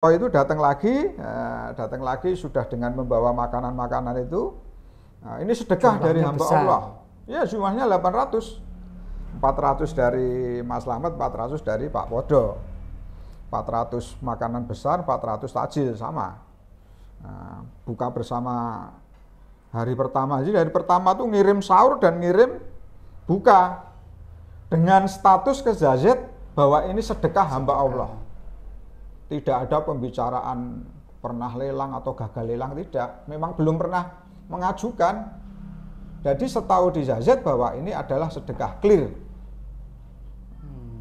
itu datang lagi sudah dengan membawa makanan-makanan itu. Nah, ini sedekah dari hamba besar. Allah. Ya, jumlahnya 800. 400 dari Mas Slamet, 400 dari Pak Podo. 400 makanan besar, 400 takjil sama. Nah, buka bersama hari pertama. Jadi hari pertama tuh ngirim sahur dan ngirim buka dengan status ke ZZ bahwa ini sedekah hamba Allah. Tidak ada pembicaraan pernah lelang atau gagal lelang, tidak. Memang belum pernah mengajukan. Jadi setahu di ZZ bahwa ini adalah sedekah, clear.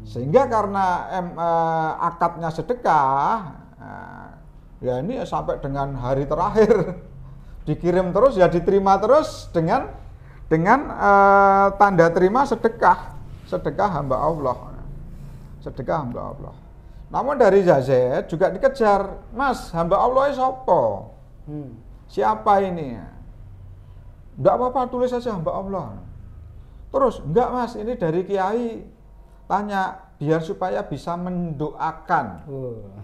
Sehingga karena akadnya sedekah, ya ini sampai dengan hari terakhir dikirim terus, ya diterima terus dengan tanda terima sedekah hamba Allah. Sedekah hamba Allah. Namun dari ZZ juga dikejar, Mas, hamba Allah siapa? Siapa ini? Enggak apa-apa, tulis saja hamba Allah. Terus, enggak Mas, ini dari Kiai. Tanya, biar supaya bisa mendoakan.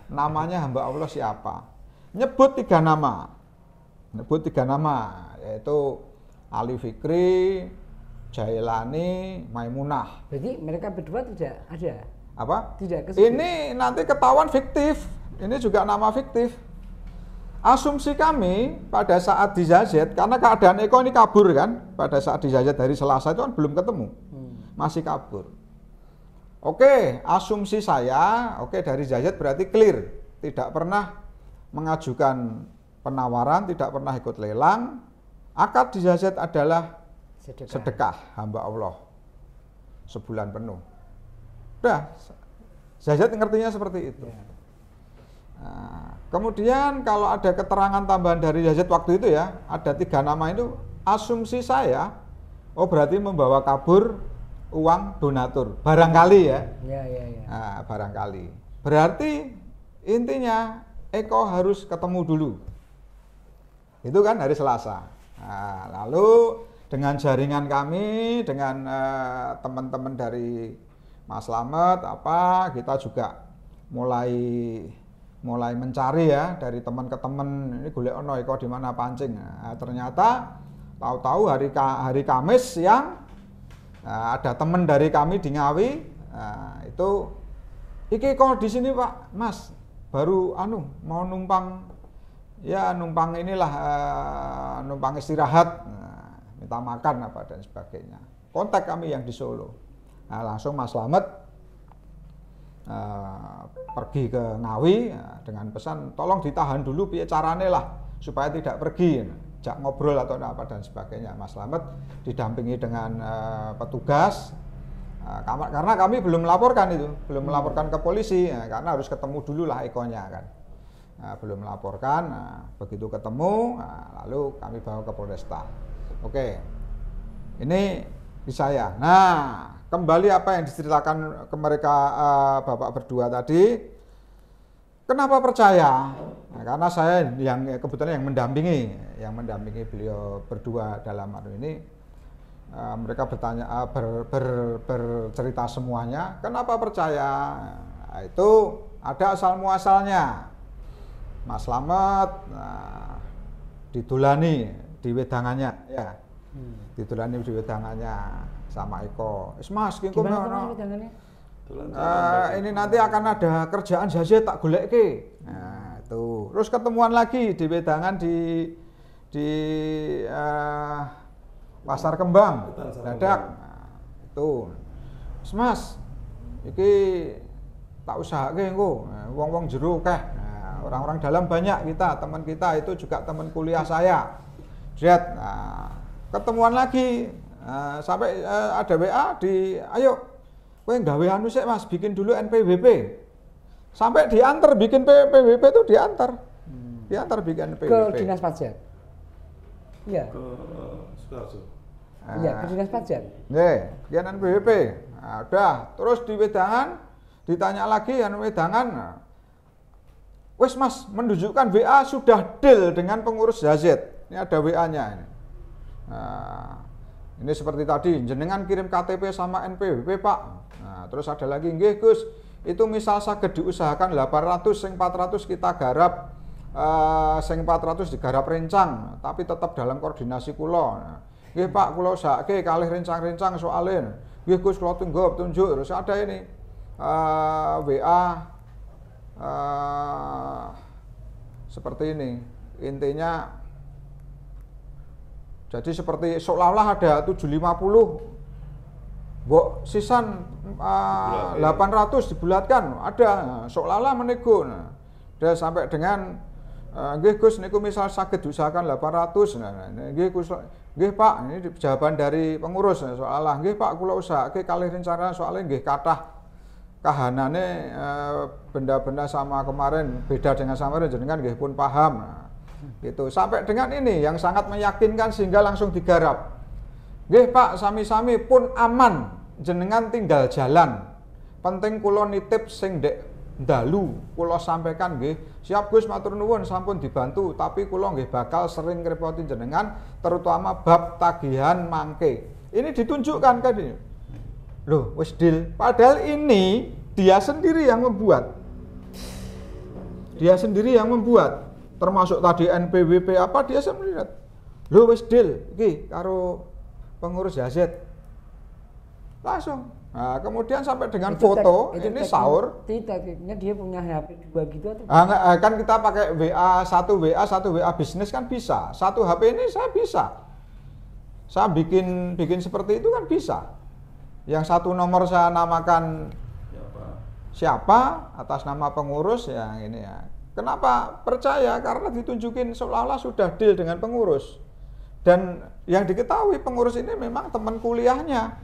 Namanya hamba Allah siapa? Nyebut 3 nama. Yaitu Ali Fikri, Jailani, Maimunah. Berarti mereka berdua tidak ada? Apa? Tidak kesebut. Ini nanti ketahuan fiktif. Ini juga nama fiktif. Asumsi kami pada saat di ZZ, karena keadaan Eko ini kabur kan, pada saat di ZZ dari Selasa itu kan belum ketemu, masih kabur. Oke, asumsi saya, dari ZZ berarti clear, tidak pernah mengajukan penawaran, tidak pernah ikut lelang. Akad di ZZ adalah sedekah hamba Allah sebulan penuh. Udah, ZZ ngertinya seperti itu. Nah, kemudian kalau ada keterangan tambahan dari ZZ waktu itu ya, ada 3 nama itu, asumsi saya, berarti membawa kabur uang donatur, barangkali ya. Nah, barangkali. Berarti intinya Eko harus ketemu dulu. Itu kan hari Selasa. Nah, lalu dengan jaringan kami, dengan teman-teman dari Mas Slamet, kita juga mulai mencari ya, dari teman ke teman, ini golek ono Eko di mana pancing. Nah, ternyata tahu-tahu hari Kamis siang ada teman dari kami di Ngawi, itu iki kok di sini Pak, Mas, baru mau numpang inilah, numpang istirahat, minta makan apa dan sebagainya. Kontak kami yang di Solo. Nah, langsung Mas Slamet pergi ke Ngawi dengan pesan tolong ditahan dulu piye carane lah supaya tidak pergi, jak ngobrol atau apa dan sebagainya. Mas Slamet didampingi dengan petugas, karena kami belum melaporkan melaporkan ke polisi, karena harus ketemu dulu lah Ekonya kan. Belum melaporkan, begitu ketemu, lalu kami bawa ke Polresta. Oke, ini di saya. Nah, kembali apa yang diceritakan ke mereka Bapak berdua tadi, kenapa percaya? Nah, karena saya yang kebetulan yang mendampingi beliau berdua dalam ini, mereka bertanya, bercerita semuanya, kenapa percaya? Nah, itu ada asal muasalnya. Mas Slamet didulani di wedangannya ya. Didulani di wedangannya sama Eko. Mas, gimana wedangannya? Ini nanti akan ada kerjaan ZZ tak goleke. Nah, itu. Terus ketemuan lagi di wedangan di Pasar Kembang. Dadak. Nah, itu. Mas, iki tak usahake engko. Wong-wong jero keh. Orang-orang dalam banyak teman kita itu juga teman kuliah saya. Nah, ketemuan lagi, sampai ada WA ayo, kowe nggawe sik Mas, bikin dulu NPWP. Sampai diantar bikin PWP itu diantar bikin NPWP. Ke Dinas Pajak? Iya. Ke Sukoharjo. Iya, ke Dinas Pajak. Bikin NPWP. Nah, udah, terus di wedangan, ditanya lagi wedangan, wes Mas, menunjukkan WA sudah deal dengan pengurus ZZ. Ini ada WA-nya ini. Nah, ini seperti tadi, jenengan kirim KTP sama NPWP Pak. Nah, terus ada lagi, nggih Gus, itu misal saged diusahakan 800, sing 400 kita garap, sing 400 digarap rencang, tapi tetap dalam koordinasi kula. Nggih Pak, kula usahake kalih rencang-rencang soalin. Nggih Gus, kula tunjuk terus ada ini WA seperti ini. Intinya jadi seperti seolah-olah ada 750 Mbok sisan 800 dibulatkan, ada seolah-olah menego. Nah, udah sampai dengan nggih Gus niku misal saged diusahakan 800. Nah, nggih Gus, nggih Pak, ini jawaban dari pengurus seolah nggih Pak kula usahake kalih rencana soalnya nggih kathah kahanane benda-benda sama kemarin beda dengan kemarin jenengan nggih pun paham. Nah, gitu. Sampai dengan ini yang sangat meyakinkan sehingga langsung digarap. Nggih Pak, sami-sami pun aman, jenengan tinggal jalan. Penting kula nitip sing ndek dalu, kula sampaikan nggih. Siap Gus, matur nuwun sampun dibantu, tapi kula nggih bakal sering ngrepoti jenengan terutama bab tagihan mangke. Ini ditunjukkan kan ini. Loh, wis deal. Padahal ini dia sendiri yang membuat. Dia sendiri yang membuat. Termasuk tadi NPWP apa dia sendiri. Loh, wis deal iki karo pengurus Yazid langsung. Nah, kemudian sampai dengan itu foto ini sahur. Tekniknya dia punya HP 2 gitu atau? Kan kita pakai WA, satu WA bisnis kan bisa. Satu HP ini saya bisa. Saya bikin seperti itu kan bisa. Yang satu nomor saya namakan siapa atas nama pengurus yang ini ya. Kenapa percaya? Karena ditunjukin seolah-olah sudah deal dengan pengurus. Dan yang diketahui pengurus ini memang teman kuliahnya,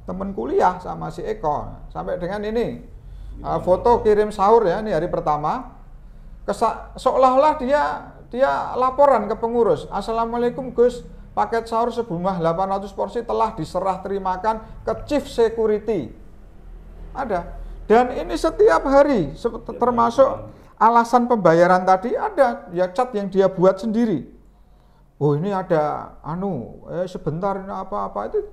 teman kuliah sama si Eko. Sampai dengan ini foto kirim sahur ya, ini hari pertama. Seolah-olah dia laporan ke pengurus. Assalamualaikum Gus, paket sahur sejumlah 800 porsi telah diserah terimakan ke Chief Security. Ada. Dan ini setiap hari, termasuk alasan pembayaran tadi ada ya chat yang dia buat sendiri. Oh ini ada sebentar ini apa-apa itu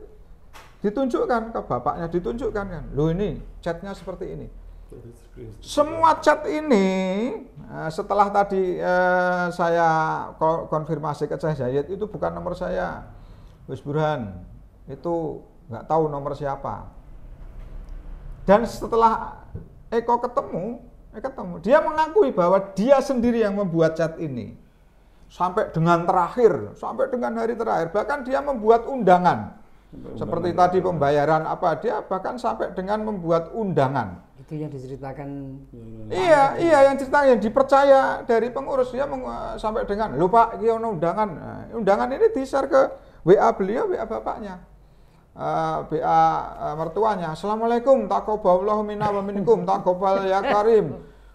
ditunjukkan ke bapaknya, ditunjukkan kan. Loh ini chatnya seperti ini. Semua chat ini setelah tadi saya konfirmasi ke Syekh Zayed itu bukan nomor saya, Gus Burhan. Itu nggak tahu nomor siapa. Dan setelah Eko ketemu, dia mengakui bahwa dia sendiri yang membuat chat ini. Sampai dengan terakhir, sampai dengan hari terakhir, bahkan dia membuat undangan. Seperti tadi pembayaran apa, dia bahkan sampai dengan membuat undangan. Itu yang diceritakan. Iya, yang cerita yang dipercaya dari pengurus, dia sampai dengan, "Lho Pak, iki ono undangan." Nah, undangan ini di-share ke WA beliau, WA bapaknya. WA mertuanya. "Assalamualaikum, taqabbalallahu minna wa minkum, taqabbal ya karim.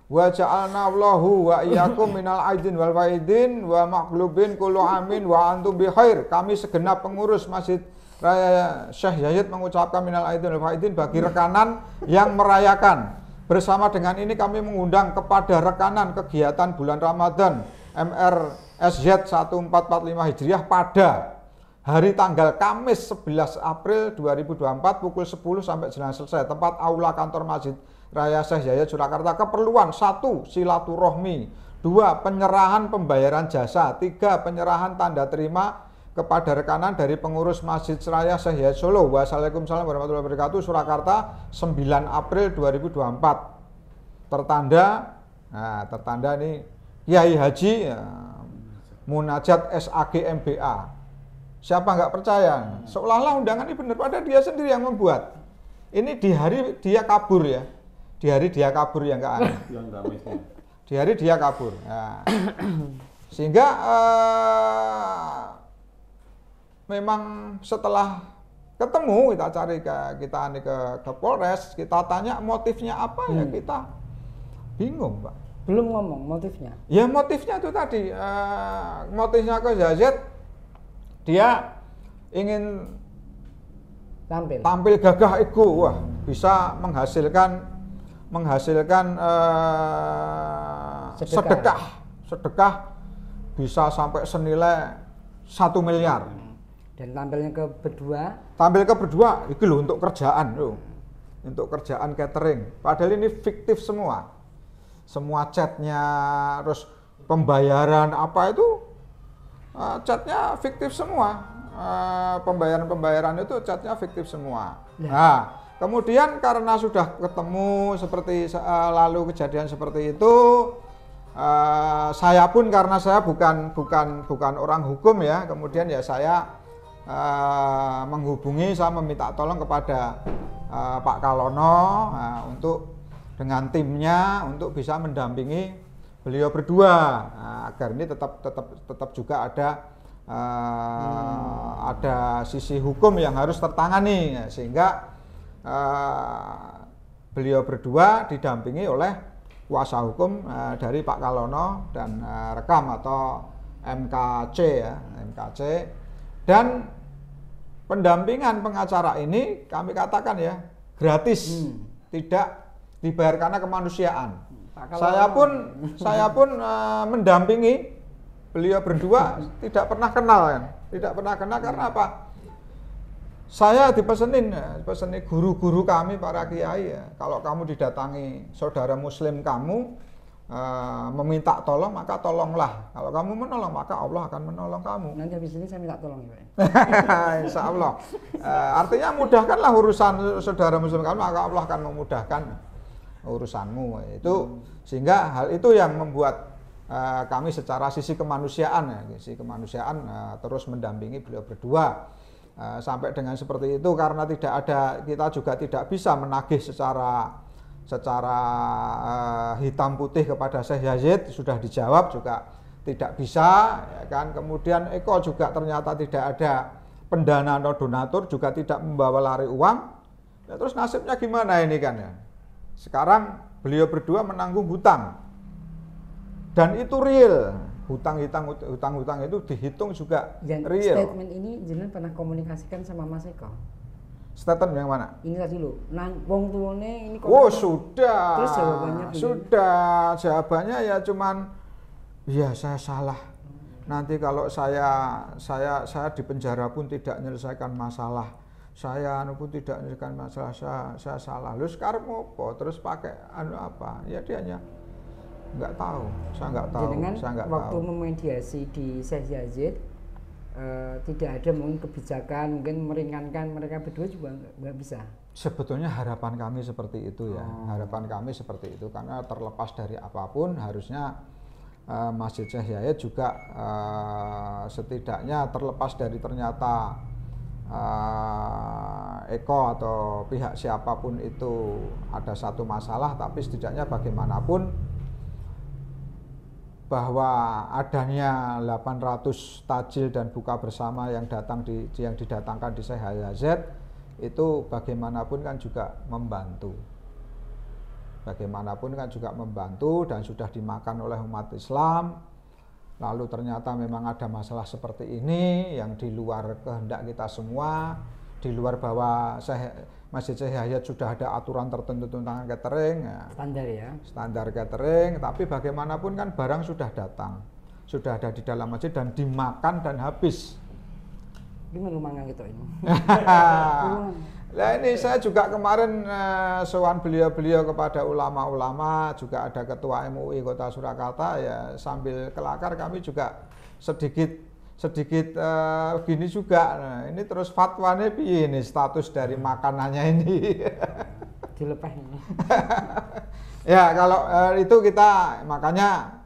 Wa ja'alna Allahu wa iyyakum minal aidin wal faidin wa maqlubin kullu amin wa antum bi khair." Kami segenap pengurus Masjid Raya Syekh Zayed mengucapkan minal aidin wal faidin bagi rekanan yang merayakan. Bersama dengan ini kami mengundang kepada rekanan kegiatan bulan Ramadan MRSZ 1445 Hijriah pada hari tanggal Kamis 11 April 2024 pukul 10 sampai jalan selesai, tempat aula kantor Masjid Raya Syekh Zayed Surakarta. Keperluan 1. Silaturahmi, 2. Penyerahan pembayaran jasa, 3. Penyerahan tanda terima kepada rekanan dari pengurus Masjid Raya Syekh Zayed Solo. Wassalamualaikum warahmatullahi wabarakatuh. Surakarta 9 April 2024. Tertanda ini Kiai Haji Munajat SAG MBA. Siapa nggak percaya? Seolah-olah undangan ini benar, padahal dia sendiri yang membuat. Ini di hari dia kabur ya. Di hari dia kabur yang nggak ada. Di hari dia kabur. Nah, sehingga memang setelah ketemu kita cari ke Polres, kita tanya motifnya apa ya, kita bingung Pak. Belum ngomong motifnya. Ya motifnya itu tadi, motifnya ke Zayed, dia ingin tampil gagah ego, wah bisa menghasilkan sedekah bisa sampai senilai 1 miliar. Dan tampil ke berdua, itu loh untuk kerjaan loh. untuk kerjaan catering. Padahal ini fiktif semua. Semua chatnya, terus pembayaran apa itu chatnya fiktif semua. Pembayaran itu chatnya fiktif semua. Nah, kemudian karena sudah ketemu seperti lalu kejadian seperti itu, saya pun karena saya bukan orang hukum ya, kemudian ya saya menghubungi, saya meminta tolong kepada Pak Kalono untuk dengan timnya untuk bisa mendampingi beliau berdua agar ini tetap juga ada sisi hukum yang harus tertangani sehingga beliau berdua didampingi oleh kuasa hukum dari Pak Kalono dan rekam atau MKC ya, MKC. Dan pendampingan pengacara ini kami katakan ya gratis, tidak dibayar karena kemanusiaan. Saya pun mendampingi beliau berdua tidak pernah kenal kan, tidak pernah kenal karena apa? Saya dipesenin guru-guru kami para kiai ya, kalau kamu didatangi saudara muslim kamu meminta tolong maka tolonglah. Kalau kamu menolong maka Allah akan menolong kamu. Nanti habis ini saya minta tolong ya Pak. Insya Allah. Artinya mudahkanlah urusan saudara muslim kamu maka Allah akan memudahkan urusanmu. Itu sehingga hal itu yang membuat kami secara sisi kemanusiaan ya, terus mendampingi beliau berdua. Sampai dengan seperti itu karena kita juga tidak bisa menagih secara hitam putih kepada Syekh Yazid, sudah dijawab juga tidak bisa ya kan. Kemudian Eko juga ternyata tidak ada pendana atau donatur, juga tidak membawa lari uang ya, terus nasibnya gimana ini kan ya. Sekarang beliau berdua menanggung hutang dan itu real. Hutang itu dihitung juga real. Statement ini jenengan pernah komunikasikan sama Mas Eko? Statement yang mana? Ini tadi lo, wong tuane ini kok. Oh sudah. Terus jawabannya Jawabannya ya cuman, ya saya salah. Nanti kalau saya di penjara pun tidak menyelesaikan masalah. Saya pun tidak menyelesaikan masalah. Saya salah. Lu sekarang mau apa? Terus pakai apa? Ya dia hanya nggak tahu. Saya nggak tahu. Waktu memediasi di Syekh Yazid. Tidak ada mungkin kebijakan mungkin meringankan mereka berdua juga nggak bisa. Sebetulnya harapan kami seperti itu ya, harapan kami seperti itu karena terlepas dari apapun harusnya Masjid Syekh Yazid juga setidaknya terlepas dari ternyata Eko atau pihak siapapun itu ada satu masalah, tapi setidaknya bagaimanapun bahwa adanya 800 tajil dan buka bersama yang didatangkan di Syekh Yazid itu bagaimanapun kan juga membantu. Dan sudah dimakan oleh umat Islam. Lalu ternyata memang ada masalah seperti ini yang di luar kehendak kita semua, di luar bahwa Masjid Syekh Yazid sudah ada aturan tertentu tentang catering ya. Standar catering, tapi bagaimanapun kan barang sudah datang, sudah ada di dalam masjid dan dimakan dan habis. Gimana mangan gitu ini? Nah ini saya juga kemarin sowan beliau kepada ulama-ulama, juga ada ketua MUI Kota Surakarta ya, sambil kelakar kami juga sedikit gini juga. Nah, ini terus fatwanya piye ini status dari makanannya ini. Dilepeh ini. Ya kalau itu kita makanya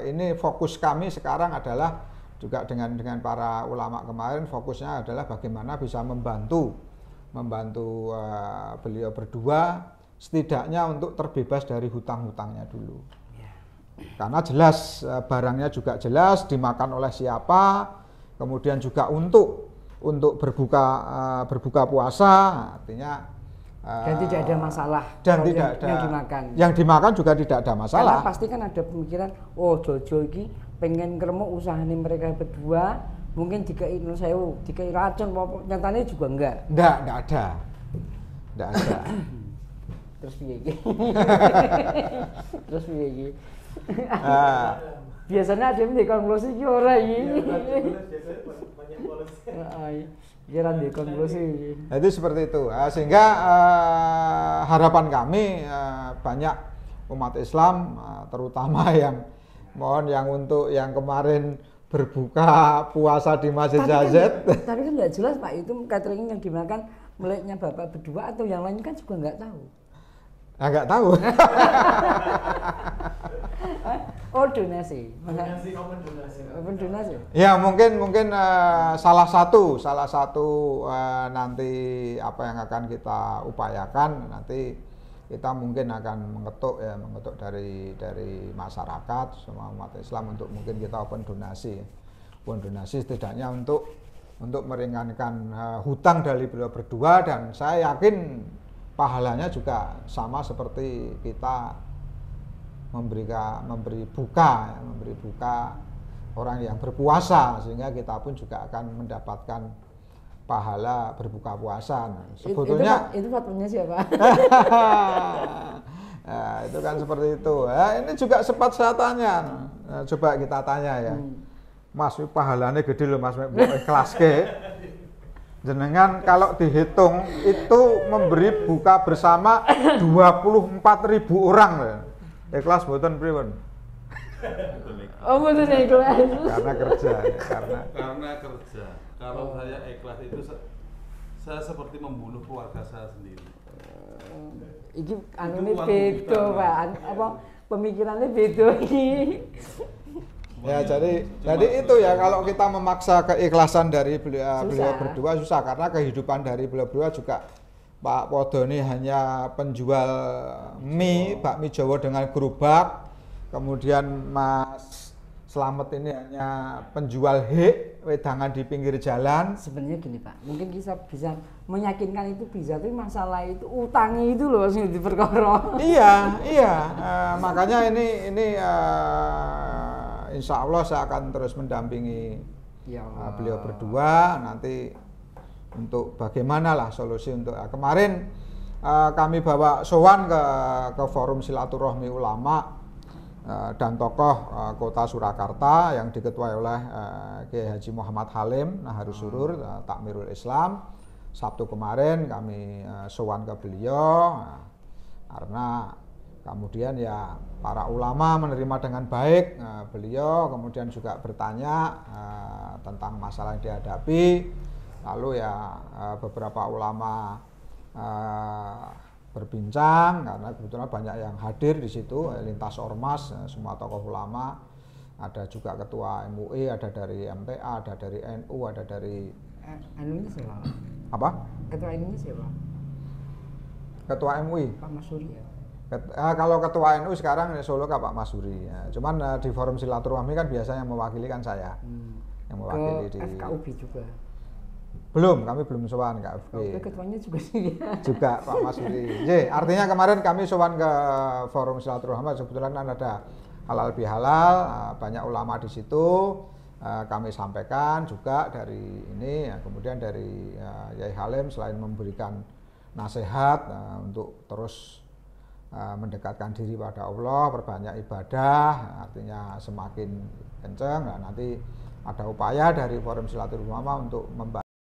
ini fokus kami sekarang adalah juga dengan para ulama kemarin fokusnya adalah bagaimana bisa membantu beliau berdua setidaknya untuk terbebas dari hutang-hutangnya dulu. Karena jelas barangnya juga jelas dimakan oleh siapa, kemudian juga untuk berbuka puasa, artinya dan tidak ada masalah dan tidak ada yang dimakan juga tidak ada masalah. Karena pasti kan ada pemikiran, oh Jojo ini pengen ngeremuk usahanya mereka berdua, mungkin dikai racun, nyatanya juga enggak ada. Terus piye iki? Biasanya ada yang dikonklusi ki ora iki. Kira dikonklusi. Jadi seperti itu. Sehingga harapan kami banyak umat Islam terutama yang untuk yang kemarin berbuka puasa di Masjid Zazet. Tapi kan nggak jelas Pak, itu catering yang dimakan miliknya Bapak berdua atau yang lain kan juga nggak tahu. Nggak tahu. Oh donasi. Open donasi. Ya mungkin salah satu nanti apa yang akan kita upayakan nanti kita mungkin akan mengetuk dari masyarakat semua umat Islam untuk mungkin kita open donasi setidaknya untuk meringankan hutang dari beliau berdua, dan saya yakin pahalanya juga sama seperti kita memberi buka orang yang berpuasa, sehingga kita pun juga akan mendapatkan pahala berbuka puasa. Nah, sebetulnya itu fatwanya siapa? Nah, itu kan seperti itu. Ini juga sempat saya tanya. Coba kita tanya ya. Mas, pahalanya gede loh Mas, kelas ke. Jenengan kalau dihitung itu memberi buka bersama 24.000 orang loh. Ikhlas mboten pripun? Oh, mboten ikhlas. Karena kerja. Kalau saya ikhlas itu saya seperti membunuh keluarga saya sendiri. Iki anune beda, Pak. Apa pemikirannya beda iki. Ya, jadi itu ya, kalau kita memaksa keikhlasan dari beliau berdua susah, karena kehidupan dari beliau berdua juga Pak Podo ini hanya penjual mie, bakmi Jawa dengan gerobak. Kemudian Mas Slamet ini hanya penjual wedangan di pinggir jalan. Sebenarnya gini Pak, mungkin kita bisa meyakinkan itu bisa, tapi masalah itu utangnya itu loh sing diperkara. Iya. Makanya ini insya Allah saya akan terus mendampingi beliau berdua nanti untuk bagaimana lah solusi untuk kemarin kami bawa sowan ke forum silaturahmi ulama dan tokoh kota Surakarta yang diketuai oleh Kiai Haji Muhammad Halim Naharus Surur, Takmirul Islam. Sabtu kemarin kami sowan ke beliau karena kemudian ya para ulama menerima dengan baik beliau, kemudian juga bertanya tentang masalah yang dihadapi. Lalu ya beberapa ulama berbincang, karena kebetulan banyak yang hadir di situ, lintas ormas, semua tokoh ulama, ada juga ketua MUI, ada dari MTA, ada dari NU, ada dari ini siapa? Apa? Ketua ini siapa? Ketua MUI. Pak Masuri ya. Kalau ketua NU sekarang Solo Pak Masuri. Ya, cuman di forum silaturahmi kan biasanya yang mewakili kan saya. Yang mewakili di FKUB juga. Belum, kami belum sowan ke FB. Ketuanya juga sih ya. Juga Pak Masuri. Artinya kemarin kami sowan ke forum silaturahmi, kebetulan kan ada halal bihalal, banyak ulama di situ. Kami sampaikan juga dari ini, kemudian dari Yai Halim selain memberikan nasihat untuk terus mendekatkan diri pada Allah, perbanyak ibadah, artinya semakin kenceng. Nanti ada upaya dari forum silaturahmi untuk membantu